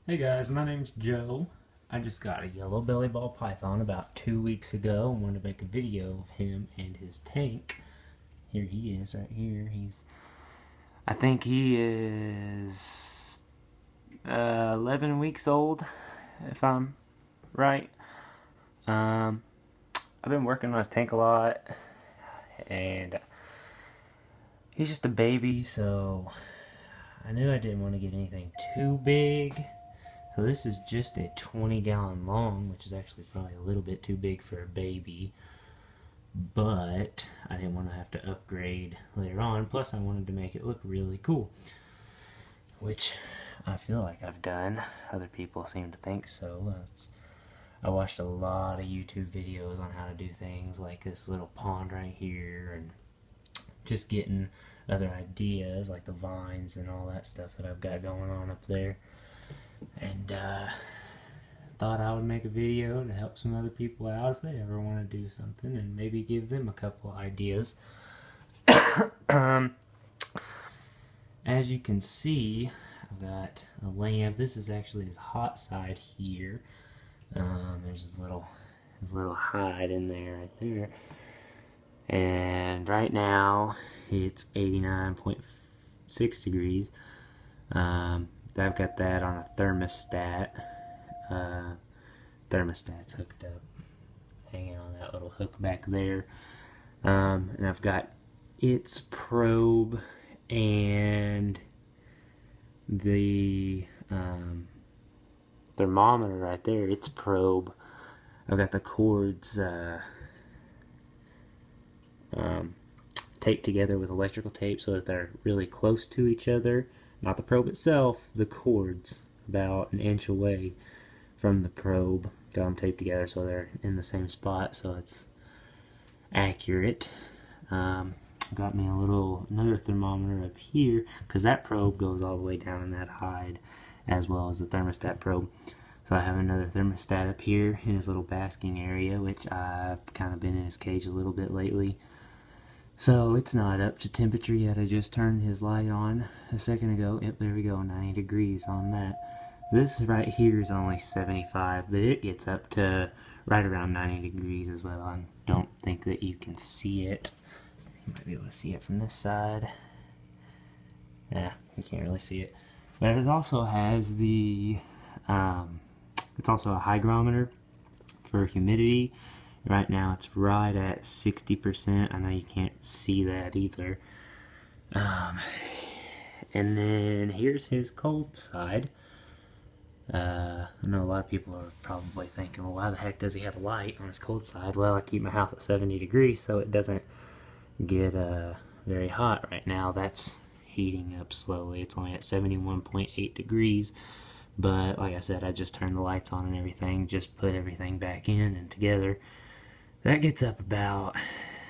Hey guys, my name's Joe. I just got a yellow belly ball python about 2 weeks ago and wanted to make a video of him and his tank. Here he is right here. I think he is 11 weeks old, if I'm right. Um, I've been working on his tank a lot, and he's just a baby, so I knew I didn't want to get anything too big. So this is just a 20-gallon long, which is actually probably a little bit too big for a baby. But I didn't want to have to upgrade later on. Plus I wanted to make it look really cool, which I feel like I've done. Other people seem to think so. I watched a lot of YouTube videos on how to do things like this little pond right here, and just getting other ideas like the vines and all that stuff that I've got going on up there. And thought I would make a video to help some other people out if they ever want to do something, and maybe give them a couple ideas. um, as you can see, I've got a lamp. This is actually his hot side here. There's his little hide in there, right there. And right now it's 89.6 degrees. I've got that on a thermostat. Thermostat's hooked up, hanging on that little hook back there. And I've got its probe and the thermometer right there, its probe. I've got the cords taped together with electrical tape so that they're really close to each other. Not the probe itself, the cords, about an inch away from the probe. Got them taped together so they're in the same spot, so it's accurate. Got me another thermometer up here, because that probe goes all the way down in that hide, as well as the thermostat probe. So I have another thermostat up here in his little basking area, which I've kind of been in his cage a little bit lately. So it's not up to temperature yet. I just turned his light on a second ago. Yep, there we go, 90 degrees on that. This right here is only 75, but it gets up to right around 90 degrees as well. I don't think that you can see it. You might be able to see it from this side. Yeah, you can't really see it. But it also has it's also a hygrometer for humidity. Right now it's right at 60%. I know you can't see that either. And then here's his cold side. I know a lot of people are probably thinking, well, why the heck does he have a light on his cold side? Well, I keep my house at 70 degrees so it doesn't get very hot right now. That's heating up slowly. It's only at 71.8 degrees. But like I said, I just turned the lights on and everything, just put everything back in and together. That gets up about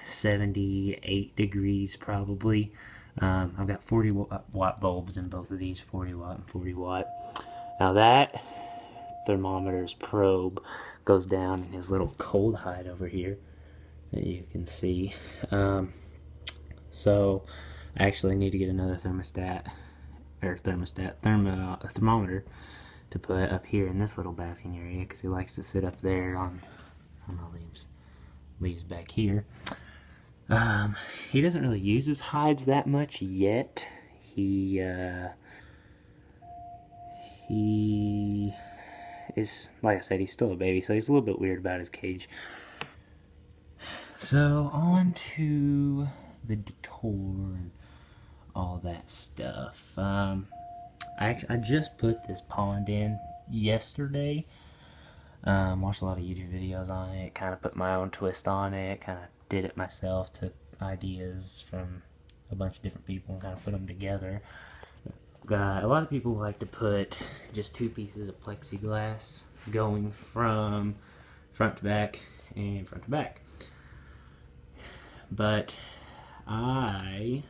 78 degrees probably. I've got 40 watt bulbs in both of these, 40 watt and 40 watt. Now that thermometer's probe goes down in his little cold hide over here that you can see. So I actually need to get another thermometer to put up here in this little basking area, because he likes to sit up there on the leaves back here. He doesn't really use his hides that much yet. He is, like I said, he's still a baby, so he's a little bit weird about his cage. So on to the decor and all that stuff. I just put this pond in yesterday. Watched a lot of YouTube videos on it, kind of put my own twist on it, kind of did it myself, took ideas from a bunch of different people and kind of put them together. A lot of people like to put just 2 pieces of plexiglass going from front to back and front to back. But I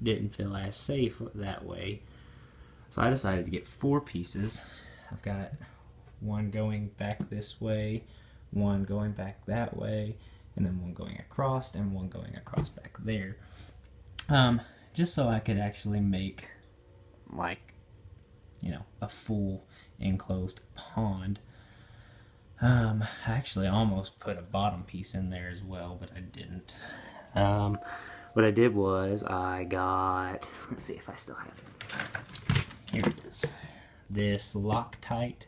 didn't feel as safe that way, so I decided to get 4 pieces. I've got one going back this way, one going back that way, and then one going across, and one going across back there. Just so I could actually make like you know, a full enclosed pond. I actually almost put a bottom piece in there as well, but I didn't. What I did was I got, let's see if I still have it. Here it is. This Loctite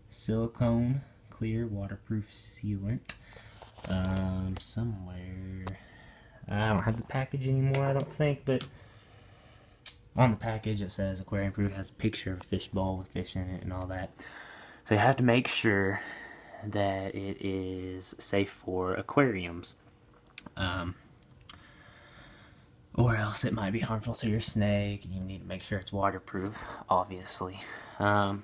silicone clear waterproof sealant. Somewhere. I don't have the package anymore, I don't think, but on the package it says aquarium proof. It has a picture of a fish bowl with fish in it and all that. So you have to make sure that it is safe for aquariums. Or else it might be harmful to your snake, and you need to make sure it's waterproof, obviously. And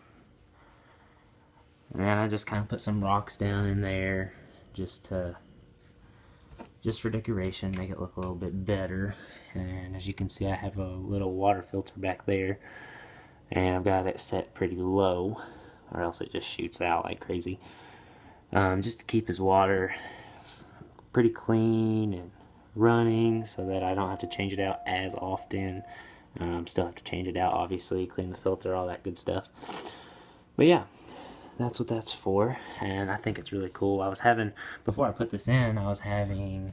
I just kind of put some rocks down in there just for decoration, make it look a little bit better. And as you can see, I have a little water filter back there, and I've got it set pretty low, or else it just shoots out like crazy. Just to keep his water pretty clean and running so that I don't have to change it out as often. Still have to change it out, obviously, clean the filter, all that good stuff. But yeah, that's what that's for, and I think it's really cool. Before I put this in, I was having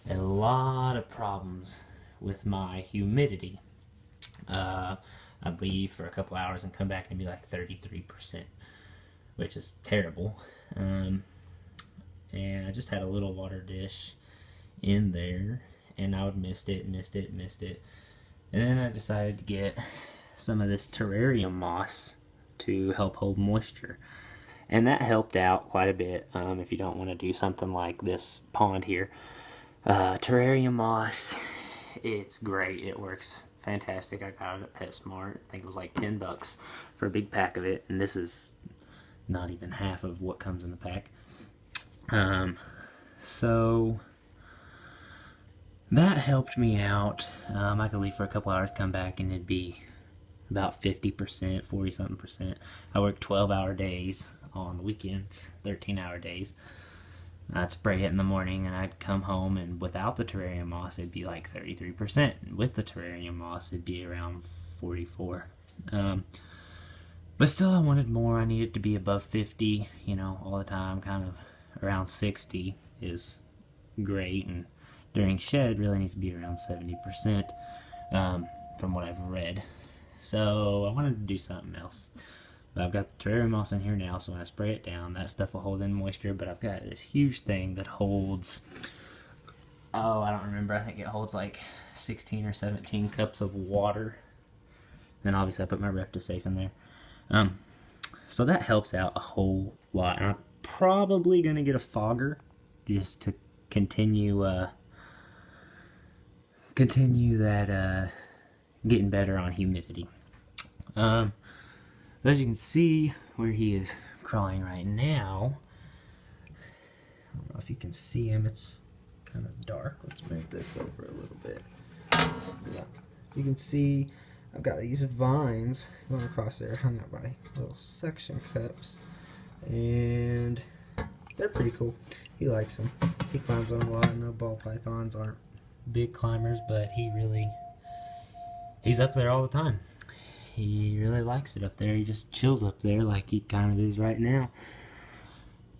a lot of problems with my humidity. I'd leave for a couple hours and come back and be like 33%, which is terrible. And I just had a little water dish in there, and I would mist it. And then I decided to get some of this terrarium moss to help hold moisture. And that helped out quite a bit. If you don't want to do something like this pond here, terrarium moss, it's great. It works fantastic. I got it at PetSmart. I think it was like $10 for a big pack of it, and this is not even half of what comes in the pack. So that helped me out. I could leave for a couple hours, come back, and it'd be about 50%, 40-something%. I work 12-hour days on the weekends, 13-hour days. I'd spray it in the morning, and I'd come home, and without the terrarium moss, it'd be like 33%. And with the terrarium moss, it'd be around 44. But still, I wanted more. I needed to be above 50, you know, all the time. Kind of around 60 is great, and during shed really needs to be around 70%, from what I've read. So I wanted to do something else. But I've got the terrarium moss in here now, so when I spray it down, that stuff will hold in moisture. But I've got this huge thing that holds, oh, I don't remember, I think it holds like 16 or 17 cups of water. Then obviously I put my Reptisafe in there. So that helps out a whole lot. I'm probably going to get a fogger just to continue that getting better on humidity. As you can see where he is crawling right now, I don't know if you can see him, it's kind of dark. Let's move this over a little bit. Yeah, you can see I've got these vines going across there, hung out by little suction cups, and they're pretty cool. He likes them. He climbs on a lot. I know ball pythons aren't big climbers, but he's up there all the time. He really likes it up there. He just chills up there like he kind of is right now.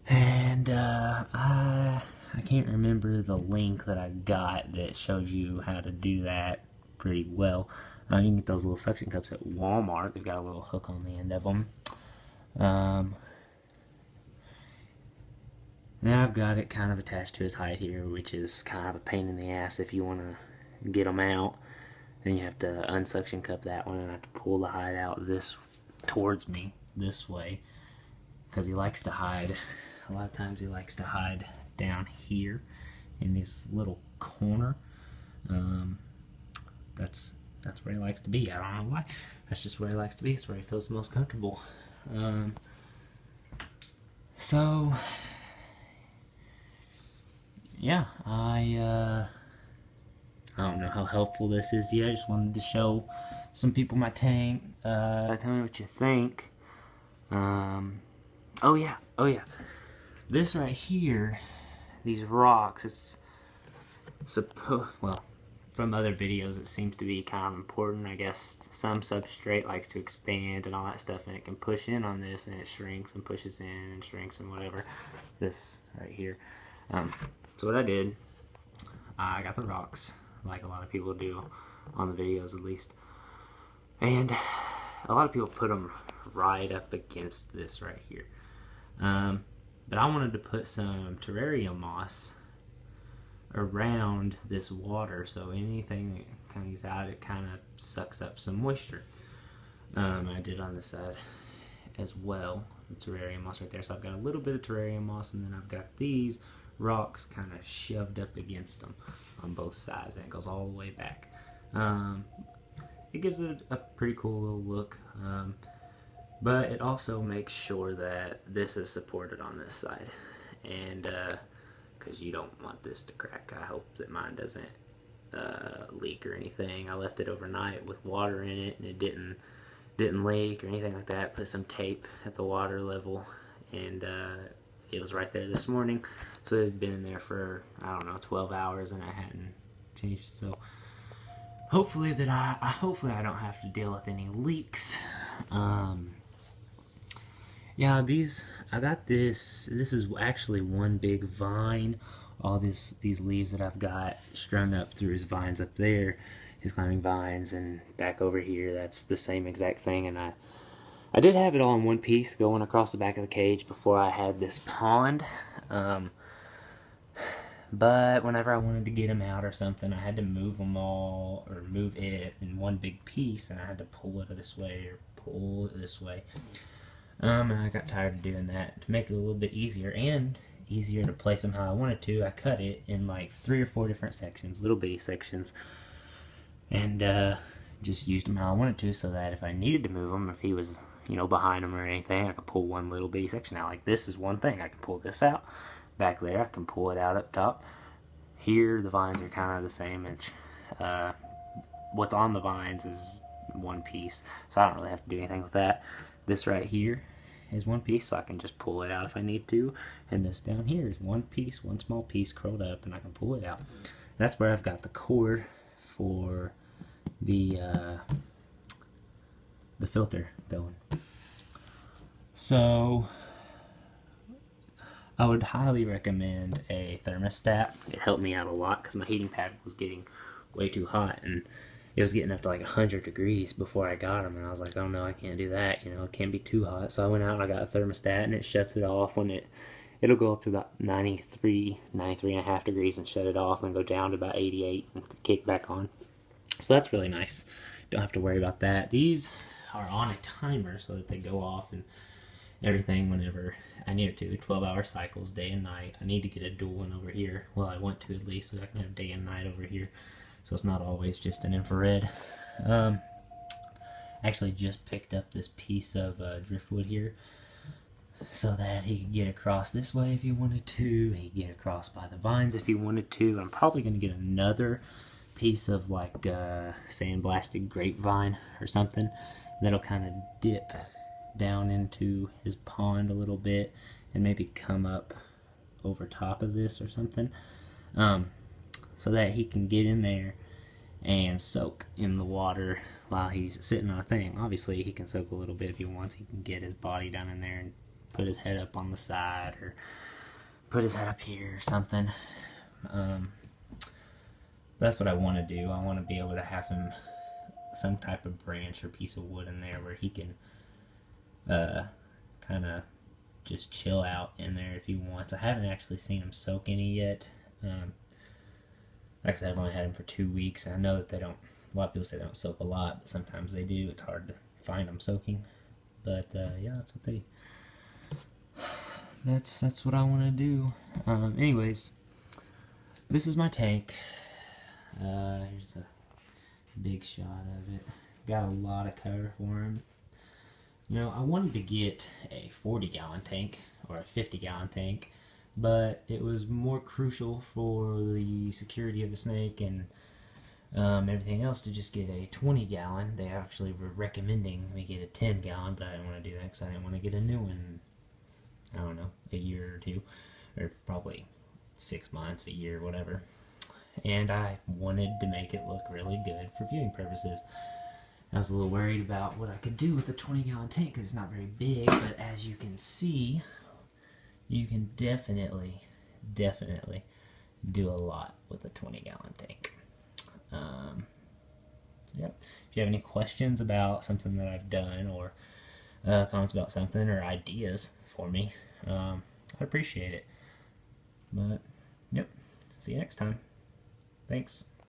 And I can't remember the link that I got that shows you how to do that pretty well. You can get those little suction cups at Walmart. They've got a little hook on the end of them. Then I've got it kind of attached to his hide here, which is kind of a pain in the ass if you want to get them out. Then you have to unsuction cup that one, and I have to pull the hide out towards me this way, because he likes to hide. A lot of times he likes to hide down here in this little corner. That's where he likes to be. I don't know why. That's just where he likes to be. It's where he feels the most comfortable. So yeah, I don't know how helpful this is yet. I just wanted to show some people my tank. Tell me what you think. Oh yeah. This right here, these rocks, it's from other videos, it seems to be kind of important. I guess some substrate likes to expand and all that stuff, and it can push in on this, and it shrinks and pushes in and shrinks and whatever. This right here. So what I did, I got the rocks, like a lot of people do on the videos at least, and a lot of people put them right up against this right here. But I wanted to put some terrarium moss around this water, so anything that comes out, it kind of sucks up some moisture. I did on this side as well, the terrarium moss right there. So I've got a little bit of terrarium moss, and then I've got these rocks kind of shoved up against them on both sides, and it goes all the way back. It gives it a pretty cool little look, but it also makes sure that this is supported on this side, and because you don't want this to crack. I hope that mine doesn't leak or anything. I left it overnight with water in it, and it didn't leak or anything like that. Put some tape at the water level, and it was right there this morning. So it had been in there for, I don't know, 12 hours, and I hadn't changed. So hopefully that hopefully I don't have to deal with any leaks. Yeah, I got this is actually one big vine. All these leaves that I've got strung up through his vines up there, his climbing vines, and back over here, that's the same exact thing. And I did have it all in one piece going across the back of the cage before I had this pond. But whenever I wanted to get them out or something, I had to move them all, or move it in one big piece, and I had to pull it this way or pull it this way. And I got tired of doing that. To make it a little bit easier and easier to place them how I wanted to, I cut it in like 3 or 4 different sections, little bitty sections, and just used them how I wanted to, so that if I needed to move them, if he was, you know, behind them or anything, I could pull one little bitty section out. Like this is one thing, I can pull this out. Back there, I can pull it out up top. Here, the vines are kind of the same. What's on the vines is one piece, so I don't really have to do anything with that. This right here is one piece, so I can just pull it out if I need to. And this down here is one piece, one small piece curled up, and I can pull it out. That's where I've got the cord for the filter going. So I would highly recommend a thermostat. It helped me out a lot because my heating pad was getting way too hot, and it was getting up to like 100 degrees before I got them, and I was like, oh no, I can't do that, you know, it can't be too hot. So I went out and I got a thermostat, and it shuts it off when it'll go up to about 93 and a half degrees and shut it off, and go down to about 88 and kick back on. So that's really nice. Don't have to worry about that. These are on a timer so that they go off and everything whenever I need it to. 12-hour cycles, day and night. I need to get a dual one over here. Well, I want to at least, so I can have day and night over here, so it's not always just an infrared. Actually just picked up this piece of driftwood here so that he could get across this way if he wanted to. He could get across by the vines if he wanted to. I'm probably going to get another piece of like sandblasted grapevine or something that'll kind of dip down into his pond a little bit and maybe come up over top of this or something, so that he can get in there and soak in the water while he's sitting on a thing. Obviously he can soak a little bit if he wants. He can get his body down in there and put his head up on the side, or put his head up here or something. That's what I want to do. I want to be able to have him some type of branch or piece of wood in there where he can kind of just chill out in there if he wants. I haven't actually seen him soak any yet. Like I said, I've only had him for 2 weeks. I know that they don't, a lot of people say they don't soak a lot, but sometimes they do. It's hard to find them soaking. But yeah, that's what that's what I want to do. Anyways, this is my tank. Here's a big shot of it. Got a lot of cover for him. You know, I wanted to get a 40-gallon tank or a 50-gallon tank, but it was more crucial for the security of the snake and everything else to just get a 20-gallon. They actually were recommending we get a 10-gallon, but I didn't want to do that because I didn't want to get a new one, I don't know, a year or two, or probably 6 months, a year, whatever. and I wanted to make it look really good for viewing purposes. I was a little worried about what I could do with a 20-gallon tank because it's not very big, but as you can see, you can definitely do a lot with a 20-gallon tank. Yep. If you have any questions about something that I've done, or comments about something, or ideas for me, I'd appreciate it. But, yep. See you next time. Thanks.